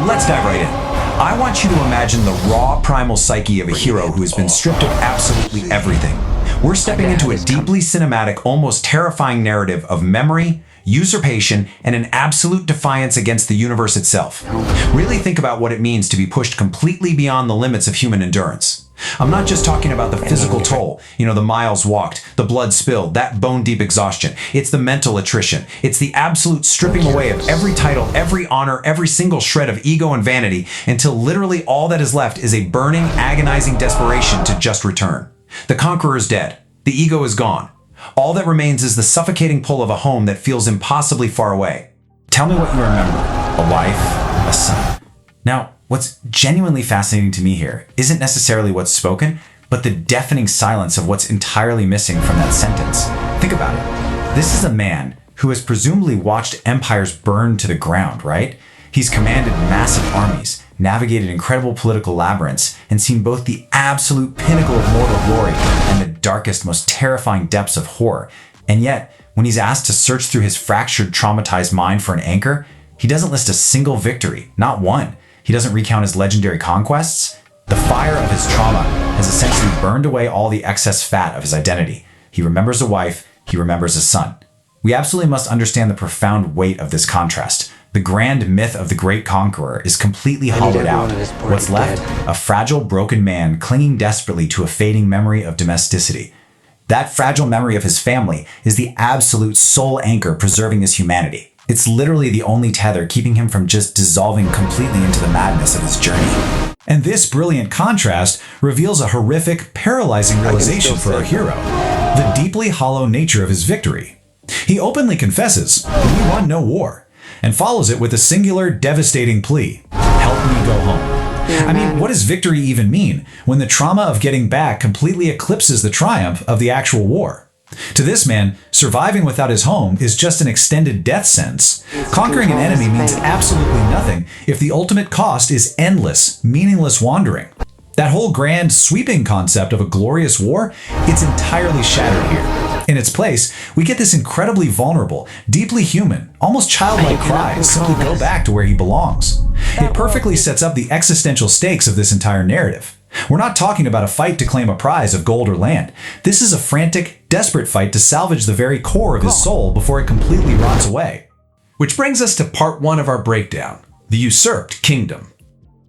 let's dive right in. I want you to imagine the raw primal psyche of a hero who has been stripped of absolutely everything. We're stepping into a deeply cinematic, almost terrifying narrative of memory, usurpation, and an absolute defiance against the universe itself. Really think about what it means to be pushed completely beyond the limits of human endurance. I'm not just talking about the physical toll, the miles walked, the blood spilled, that bone-deep exhaustion. It's the mental attrition. It's the absolute stripping away of every title, every honor, every single shred of ego and vanity, until literally all that is left is a burning, agonizing desperation to just return. The conqueror's dead. The ego is gone. All that remains is the suffocating pull of a home that feels impossibly far away. Tell me what you remember. A wife, a son. Now, what's genuinely fascinating to me here isn't necessarily what's spoken, but the deafening silence of what's entirely missing from that sentence. Think about it. This is a man who has presumably watched empires burn to the ground, right? He's commanded massive armies, navigated incredible political labyrinths, and seen both the absolute pinnacle of mortal glory and the darkest, most terrifying depths of horror. And yet, when he's asked to search through his fractured, traumatized mind for an anchor, he doesn't list a single victory, not one. He doesn't recount his legendary conquests. The fire of his trauma has essentially burned away all the excess fat of his identity. He remembers a wife, he remembers a son. We absolutely must understand the profound weight of this contrast. The grand myth of the great conqueror is completely hollowed out. What's left? A fragile, broken man clinging desperately to a fading memory of domesticity. That fragile memory of his family is the absolute sole anchor preserving his humanity. It's literally the only tether keeping him from just dissolving completely into the madness of his journey. And this brilliant contrast reveals a horrific, paralyzing realization for our hero: the deeply hollow nature of his victory. He openly confesses, "We won no war," and follows it with a singular, devastating plea: "Help me go home." I mean, what does victory even mean when the trauma of getting back completely eclipses the triumph of the actual war? To this man, surviving without his home is just an extended death sentence. Conquering an enemy means absolutely nothing if the ultimate cost is endless, meaningless wandering. That whole grand, sweeping concept of a glorious war, it's entirely shattered here. In its place, we get this incredibly vulnerable, deeply human, almost childlike cry to simply go back to where he belongs. It perfectly sets up the existential stakes of this entire narrative. We're not talking about a fight to claim a prize of gold or land. This is a frantic, desperate fight to salvage the very core of his soul before it completely rots away. Which brings us to part one of our breakdown: the usurped kingdom.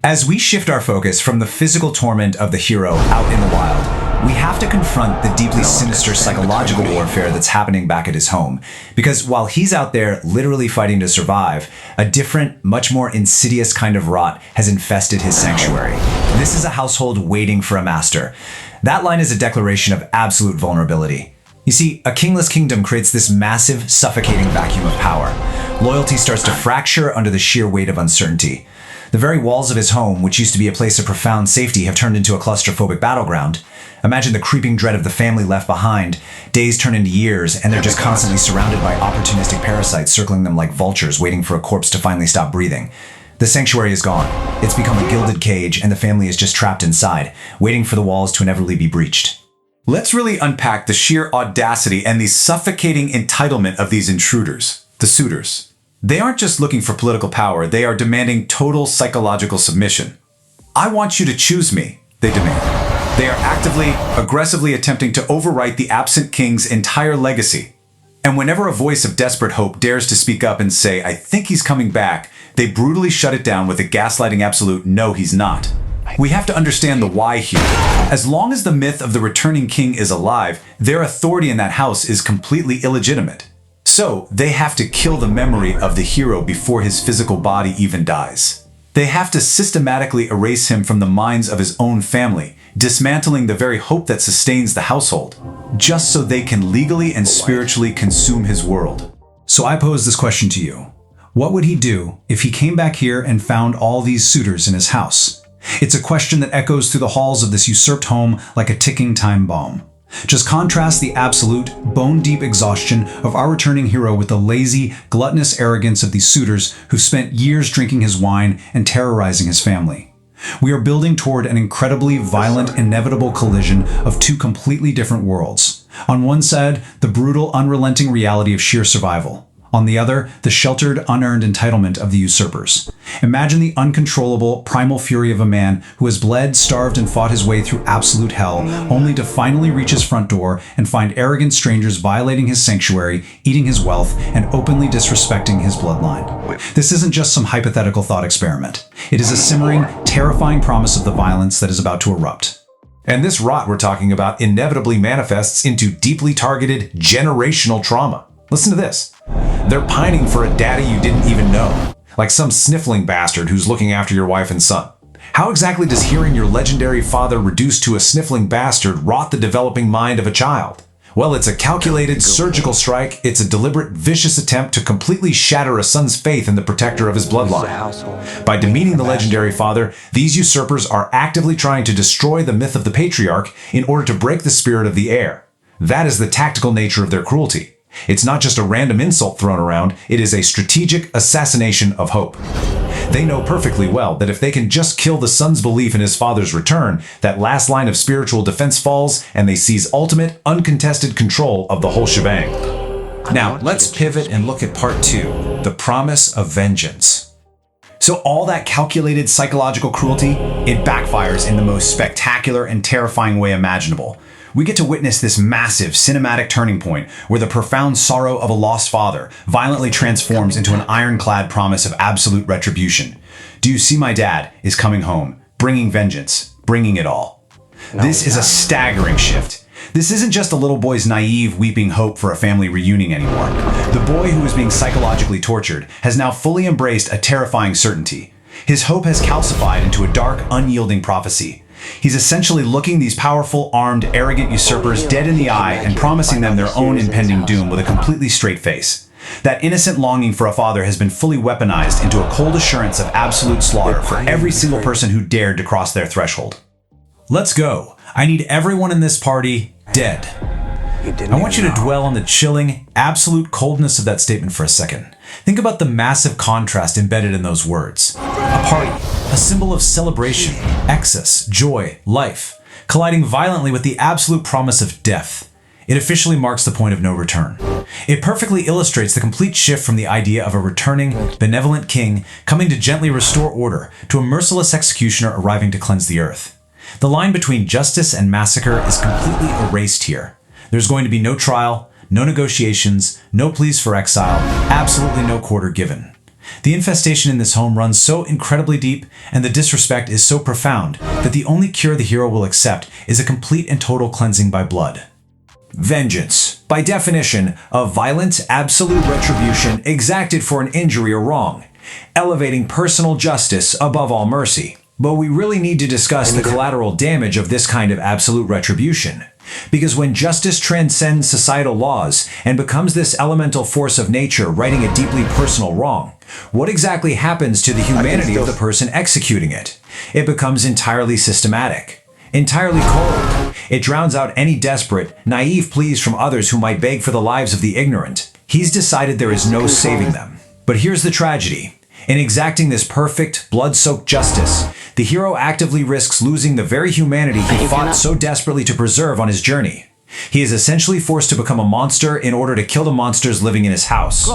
As we shift our focus from the physical torment of the hero out in the wild, we have to confront the deeply sinister psychological warfare that's happening back at his home. Because while he's out there literally fighting to survive, a different, much more insidious kind of rot has infested his sanctuary. This is a household waiting for a master. That line is a declaration of absolute vulnerability. You see, a kingless kingdom creates this massive, suffocating vacuum of power. Loyalty starts to fracture under the sheer weight of uncertainty. The very walls of his home, which used to be a place of profound safety, have turned into a claustrophobic battleground. Imagine the creeping dread of the family left behind. Days turn into years, and they're just constantly surrounded by opportunistic parasites circling them like vultures waiting for a corpse to finally stop breathing. The sanctuary is gone. It's become a gilded cage, and the family is just trapped inside, waiting for the walls to inevitably be breached. Let's really unpack the sheer audacity and the suffocating entitlement of these intruders, the suitors. They aren't just looking for political power, they are demanding total psychological submission. "I want you to choose me," they demand. They are actively, aggressively attempting to overwrite the absent king's entire legacy. And whenever a voice of desperate hope dares to speak up and say, "I think he's coming back," they brutally shut it down with a gaslighting absolute, "No, he's not." We have to understand the why here. As long as the myth of the returning king is alive, their authority in that house is completely illegitimate. So, they have to kill the memory of the hero before his physical body even dies. They have to systematically erase him from the minds of his own family, dismantling the very hope that sustains the household, just so they can legally and spiritually consume his world. So I pose this question to you. What would he do if he came back here and found all these suitors in his house? It's a question that echoes through the halls of this usurped home like a ticking time bomb. Just contrast the absolute, bone-deep exhaustion of our returning hero with the lazy, gluttonous arrogance of these suitors who spent years drinking his wine and terrorizing his family. We are building toward an incredibly violent, inevitable collision of two completely different worlds. On one side, the brutal, unrelenting reality of sheer survival. On the other, the sheltered, unearned entitlement of the usurpers. Imagine the uncontrollable, primal fury of a man who has bled, starved, and fought his way through absolute hell, only to finally reach his front door and find arrogant strangers violating his sanctuary, eating his wealth, and openly disrespecting his bloodline. This isn't just some hypothetical thought experiment. It is a simmering, terrifying promise of the violence that is about to erupt. And this rot we're talking about inevitably manifests into deeply targeted generational trauma. Listen to this. They're pining for a daddy you didn't even know, like some sniffling bastard who's looking after your wife and son. How exactly does hearing your legendary father reduced to a sniffling bastard rot the developing mind of a child? Well, it's a calculated surgical strike. It's a deliberate, vicious attempt to completely shatter a son's faith in the protector of his bloodline. By demeaning the legendary father, these usurpers are actively trying to destroy the myth of the patriarch in order to break the spirit of the heir. That is the tactical nature of their cruelty. It's not just a random insult thrown around, it is a strategic assassination of hope. They know perfectly well that if they can just kill the son's belief in his father's return, that last line of spiritual defense falls and they seize ultimate, uncontested control of the whole shebang. Now, let's pivot and look at part 2, the promise of vengeance. So all that calculated psychological cruelty, it backfires in the most spectacular and terrifying way imaginable. We get to witness this massive cinematic turning point where the profound sorrow of a lost father violently transforms into an ironclad promise of absolute retribution. Do you see my dad is coming home, bringing vengeance, bringing it all. This is a staggering shift. This isn't just a little boy's naive, weeping hope for a family reunion anymore. The boy who was being psychologically tortured has now fully embraced a terrifying certainty. His hope has calcified into a dark, unyielding prophecy. He's essentially looking these powerful, armed, arrogant usurpers dead in the eye and promising them their own impending doom with a completely straight face. That innocent longing for a father has been fully weaponized into a cold assurance of absolute slaughter for every single person who dared to cross their threshold. Let's go. I need everyone in this party dead. I want you to dwell on the chilling, absolute coldness of that statement for a second. Think about the massive contrast embedded in those words. A party, a symbol of celebration, excess, joy, life, colliding violently with the absolute promise of death. It officially marks the point of no return. It perfectly illustrates the complete shift from the idea of a returning, benevolent king coming to gently restore order to a merciless executioner arriving to cleanse the earth. The line between justice and massacre is completely erased here. There's going to be no trial, no negotiations, no pleas for exile, absolutely no quarter given. The infestation in this home runs so incredibly deep, and the disrespect is so profound, that the only cure the hero will accept is a complete and total cleansing by blood. Vengeance, by definition, a violent, absolute retribution exacted for an injury or wrong, elevating personal justice above all mercy. But we really need to discuss the collateral damage of this kind of absolute retribution. Because when justice transcends societal laws and becomes this elemental force of nature righting a deeply personal wrong, what exactly happens to the humanity of the person executing it? It becomes entirely systematic, entirely cold. It drowns out any desperate, naive pleas from others who might beg for the lives of the ignorant. He's decided there is no saving them. But here's the tragedy. In exacting this perfect, blood-soaked justice, the hero actively risks losing the very humanity he fought so desperately to preserve on his journey. He is essentially forced to become a monster in order to kill the monsters living in his house.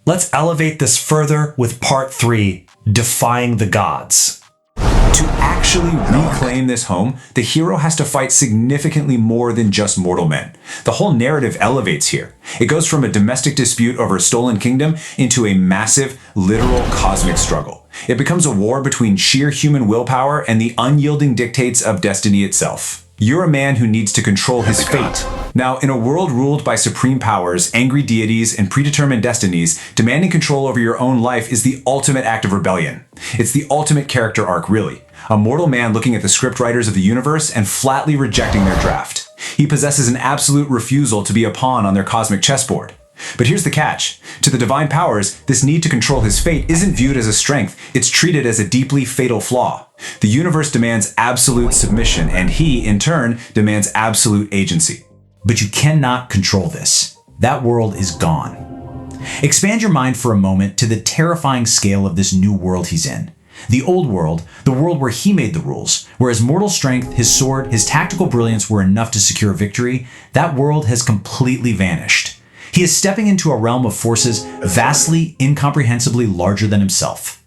Let's elevate this further with part 3, Defying the Gods. To actually reclaim this home, the hero has to fight significantly more than just mortal men. The whole narrative elevates here. It goes from a domestic dispute over a stolen kingdom into a massive, literal cosmic struggle. It becomes a war between sheer human willpower and the unyielding dictates of destiny itself. You're a man who needs to control his fate. Now, in a world ruled by supreme powers, angry deities, and predetermined destinies, demanding control over your own life is the ultimate act of rebellion. It's the ultimate character arc, really. A mortal man looking at the scriptwriters of the universe and flatly rejecting their draft. He possesses an absolute refusal to be a pawn on their cosmic chessboard. But here's the catch. To the divine powers, this need to control his fate isn't viewed as a strength, it's treated as a deeply fatal flaw. The universe demands absolute submission, and he, in turn, demands absolute agency. But you cannot control this. That world is gone. Expand your mind for a moment to the terrifying scale of this new world he's in. The old world, the world where he made the rules, where his mortal strength, his sword, his tactical brilliance were enough to secure victory, that world has completely vanished. He is stepping into a realm of forces vastly, incomprehensibly larger than himself.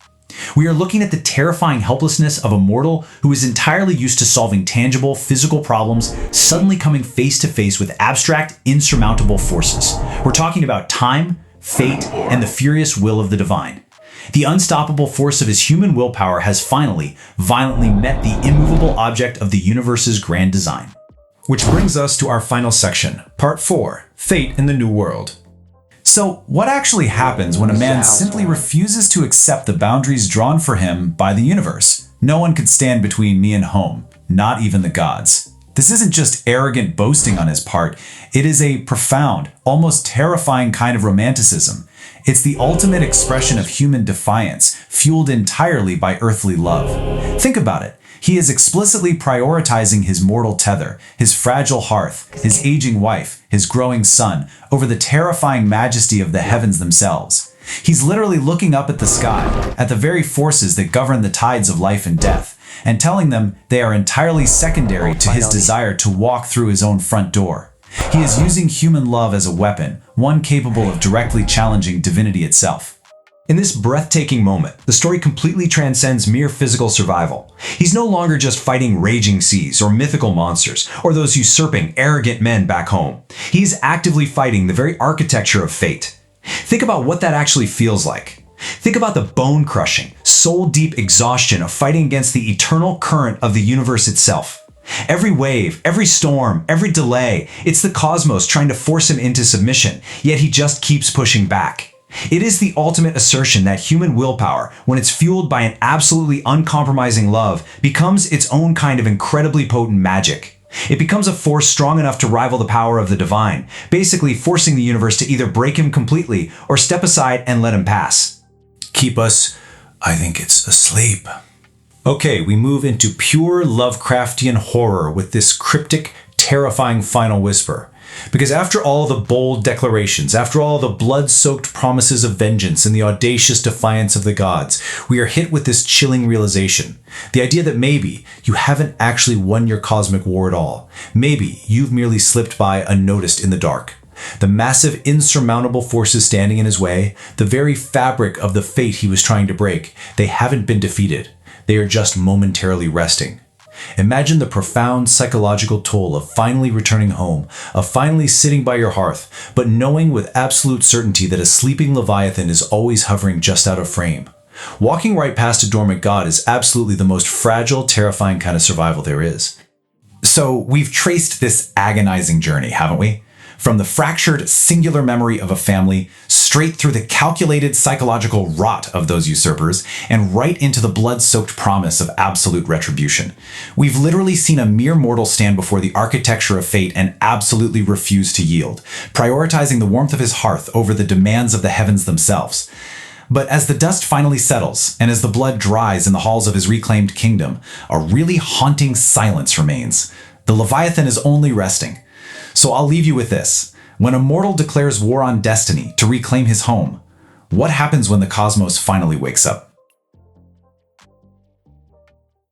We are looking at the terrifying helplessness of a mortal who is entirely used to solving tangible, physical problems, suddenly coming face to face with abstract, insurmountable forces. We're talking about time, fate, and the furious will of the divine. The unstoppable force of his human willpower has finally, violently met the immovable object of the universe's grand design. Which brings us to our final section, Part 4, Fate in the New World. So, what actually happens when a man simply refuses to accept the boundaries drawn for him by the universe? No one could stand between me and home, not even the gods. This isn't just arrogant boasting on his part, it is a profound, almost terrifying kind of romanticism. It's the ultimate expression of human defiance, fueled entirely by earthly love. Think about it. He is explicitly prioritizing his mortal tether, his fragile hearth, his aging wife, his growing son, over the terrifying majesty of the heavens themselves. He's literally looking up at the sky, at the very forces that govern the tides of life and death, and telling them they are entirely secondary to his desire to walk through his own front door. He is using human love as a weapon, one capable of directly challenging divinity itself. In this breathtaking moment, the story completely transcends mere physical survival. He's no longer just fighting raging seas or mythical monsters or those usurping, arrogant men back home. He's actively fighting the very architecture of fate. Think about what that actually feels like. Think about the bone-crushing, soul-deep exhaustion of fighting against the eternal current of the universe itself. Every wave, every storm, every delay, it's the cosmos trying to force him into submission, yet he just keeps pushing back. It is the ultimate assertion that human willpower, when it's fueled by an absolutely uncompromising love, becomes its own kind of incredibly potent magic. It becomes a force strong enough to rival the power of the divine, basically forcing the universe to either break him completely or step aside and let him pass. Keep us, I think it's asleep. Okay, we move into pure Lovecraftian horror with this cryptic, terrifying final whisper. Because after all the bold declarations, after all the blood-soaked promises of vengeance and the audacious defiance of the gods, we are hit with this chilling realization. The idea that maybe you haven't actually won your cosmic war at all. Maybe you've merely slipped by unnoticed in the dark. The massive, insurmountable forces standing in his way, the very fabric of the fate he was trying to break, they haven't been defeated. They are just momentarily resting. Imagine the profound psychological toll of finally returning home, of finally sitting by your hearth, but knowing with absolute certainty that a sleeping Leviathan is always hovering just out of frame. Walking right past a dormant god is absolutely the most fragile, terrifying kind of survival there is. So we've traced this agonizing journey, haven't we? From the fractured, singular memory of a family, straight through the calculated psychological rot of those usurpers, and right into the blood-soaked promise of absolute retribution. We've literally seen a mere mortal stand before the architecture of fate and absolutely refuse to yield, prioritizing the warmth of his hearth over the demands of the heavens themselves. But as the dust finally settles, and as the blood dries in the halls of his reclaimed kingdom, a really haunting silence remains. The Leviathan is only resting. So I'll leave you with this. When a mortal declares war on destiny to reclaim his home, what happens when the cosmos finally wakes up?